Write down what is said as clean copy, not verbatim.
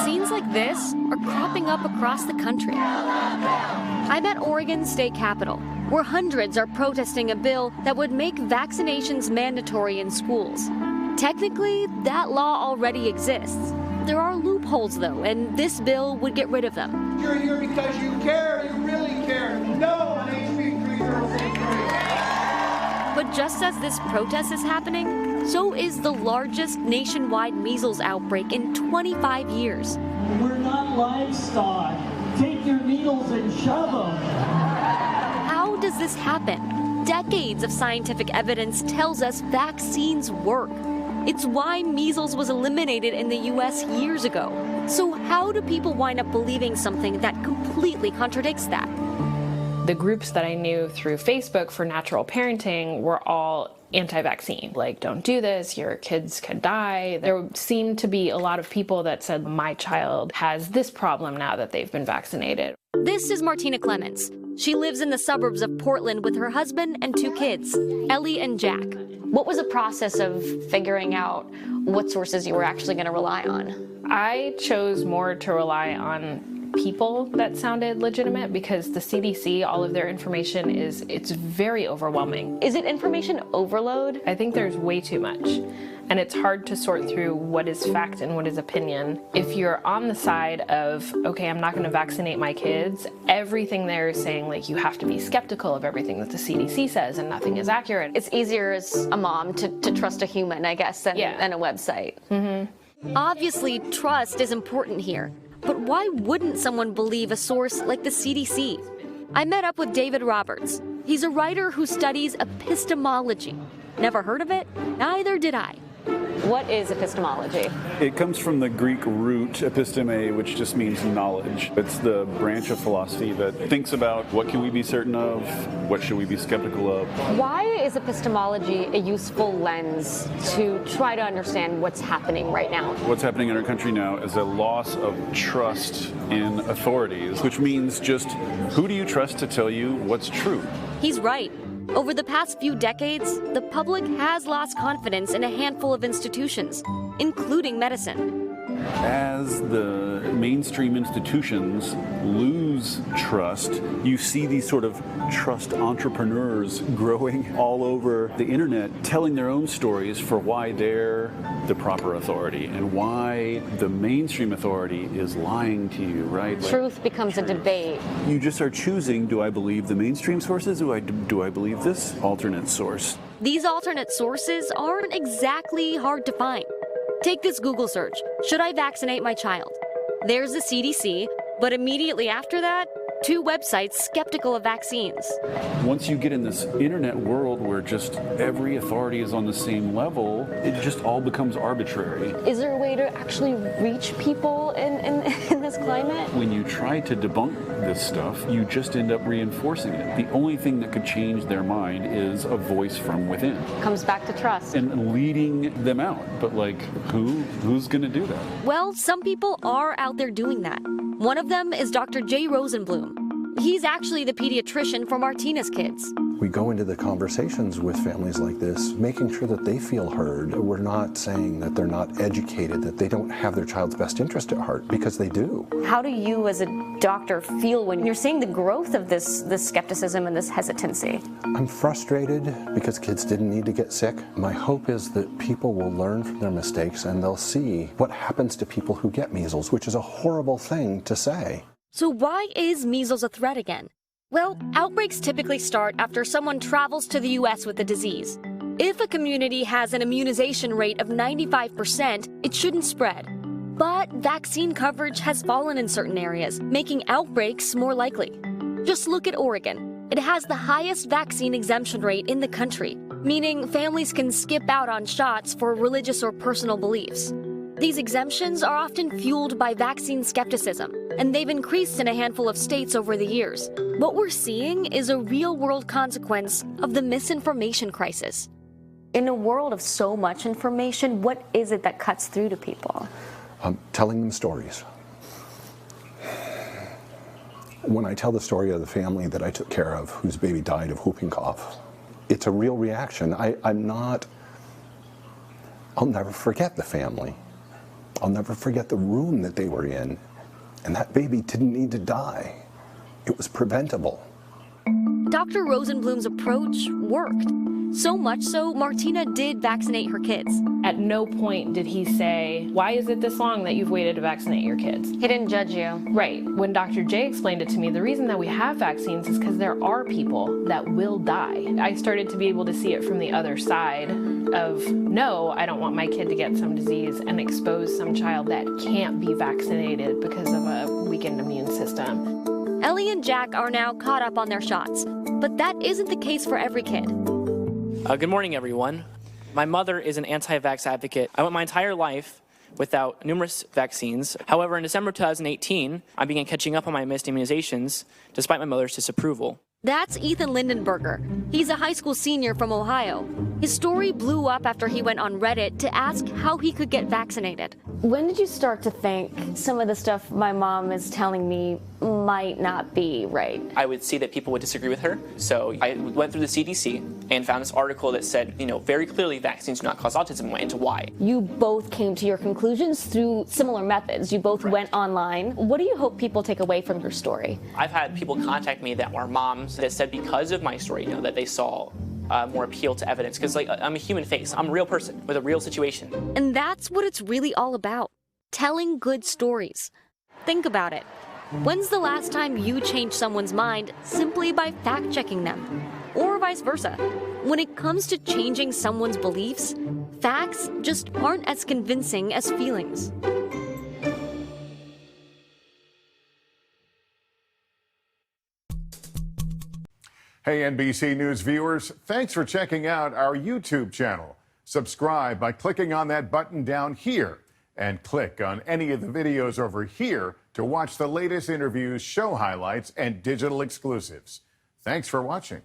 Scenes like this are cropping up across the country. I'm at Oregon's state capitol, where hundreds are protesting a bill that would make vaccinations mandatory in schools. Technically, that law already exists. There are loopholes, though, and this bill would get rid of them. You're here because you care, you really care. No on HB 3083. But just as this protest is happening, so is the largest nationwide measles outbreak in 25 years. We're not livestock. Take your needles and shove them. How does this happen? Decades of scientific evidence tells us vaccines work. It's why measles was eliminated in the U.S. years ago. So how do people wind up believing something that completely contradicts that? The groups that I knew through Facebook for natural parenting were all anti-vaccine. Like, don't do this, your kids could die. There seemed to be a lot of people that said, my child has this problem now that they've been vaccinated. This is Martina Clemens. She lives in the suburbs of Portland with her husband and 2 kids, Ellie and Jack. What was the process of figuring out what sources you were actually going to rely on? I chose more to rely on people that sounded legitimate because the CDC, all of their information it's very overwhelming. Is it information overload? I think there's way too much. And it's hard to sort through what is fact and what is opinion. If you're on the side of, okay, I'm not going to vaccinate my kids, everything there is saying, like, you have to be skeptical of everything that the CDC says and nothing is accurate. It's easier as a mom to trust a human, I guess, than a website. Mm-hmm. Obviously, trust is important here. But why wouldn't someone believe a source like the CDC? I met up with David Roberts. He's a writer who studies epistemology. Never heard of it? Neither did I. What is epistemology? It comes from the Greek root episteme, which just means knowledge. It's the branch of philosophy that thinks about what can we be certain of, what should we be skeptical of. Why is epistemology a useful lens to try to understand what's happening right now? What's happening in our country now is a loss of trust in authorities, which means just who do you trust to tell you what's true? He's right. Over the past few decades, the public has lost confidence in a handful of institutions, including medicine. As the mainstream institutions lose trust, you see these sort of trust entrepreneurs growing all over the internet, telling their own stories for why they're the proper authority and why the mainstream authority is lying to you, right? Truth becomes a debate. You just are choosing, do I believe the mainstream sources, or do I believe this alternate source? These alternate sources aren't exactly hard to find. Take this Google search, should I vaccinate my child? There's the CDC, but immediately after that, 2 websites skeptical of vaccines. Once you get in this internet world where just every authority is on the same level, it just all becomes arbitrary. Is there a way to actually reach people in this climate? When you try to debunk this stuff, you just end up reinforcing it. The only thing that could change their mind is a voice from within. Comes back to trust. And leading them out. But like, who's gonna do that? Well, some people are out there doing that. One of them is Dr. Jay Rosenblum. He's actually the pediatrician for Martina's kids. We go into the conversations with families like this, making sure that they feel heard. We're not saying that they're not educated, that they don't have their child's best interest at heart, because they do. How do you as a doctor feel when you're seeing the growth of this skepticism and this hesitancy? I'm frustrated because kids didn't need to get sick. My hope is that people will learn from their mistakes and they'll see what happens to people who get measles, which is a horrible thing to say. So why is measles a threat again? Well, outbreaks typically start after someone travels to the U.S. with the disease. If a community has an immunization rate of 95%, it shouldn't spread. But vaccine coverage has fallen in certain areas, making outbreaks more likely. Just look at Oregon. It has the highest vaccine exemption rate in the country, meaning families can skip out on shots for religious or personal beliefs. These exemptions are often fueled by vaccine skepticism, and they've increased in a handful of states over the years. What we're seeing is a real-world consequence of the misinformation crisis. In a world of so much information, what is it that cuts through to people? Telling them stories. When I tell the story of the family that I took care of, whose baby died of whooping cough, it's a real reaction. I'll never forget the family. I'll never forget the room that they were in. And that baby didn't need to die. It was preventable. Dr. Rosenblum's approach worked. So much so, Martina did vaccinate her kids. At no point did he say, why is it this long that you've waited to vaccinate your kids? He didn't judge you. Right. When Dr. J explained it to me, the reason that we have vaccines is because there are people that will die. I started to be able to see it from the other side of, no, I don't want my kid to get some disease and expose some child that can't be vaccinated because of a weakened immune system. Ellie and Jack are now caught up on their shots, but that isn't the case for every kid. Good morning, everyone. My mother is an anti-vax advocate. I went my entire life without numerous vaccines. However, in December 2018, I began catching up on my missed immunizations, despite my mother's disapproval. That's Ethan Lindenberger. He's a high school senior from Ohio. His story blew up after he went on Reddit to ask how he could get vaccinated. When did you start to think some of the stuff my mom is telling me might not be right? I would see that people would disagree with her, so I went through the CDC and found this article that said, very clearly vaccines do not cause autism, and went into why. You both came to your conclusions through similar methods. You both went online. What do you hope people take away from your story? I've had people contact me that are moms that said because of my story, that they saw more appeal to evidence, because I'm a human face. I'm a real person with a real situation. And that's what it's really all about, telling good stories. Think about it. When's the last time you changed someone's mind simply by fact-checking them? Or vice versa. When it comes to changing someone's beliefs, facts just aren't as convincing as feelings. Hey, NBC News viewers, thanks for checking out our YouTube channel. Subscribe by clicking on that button down here and click on any of the videos over here to watch the latest interviews, show highlights, and digital exclusives. Thanks for watching.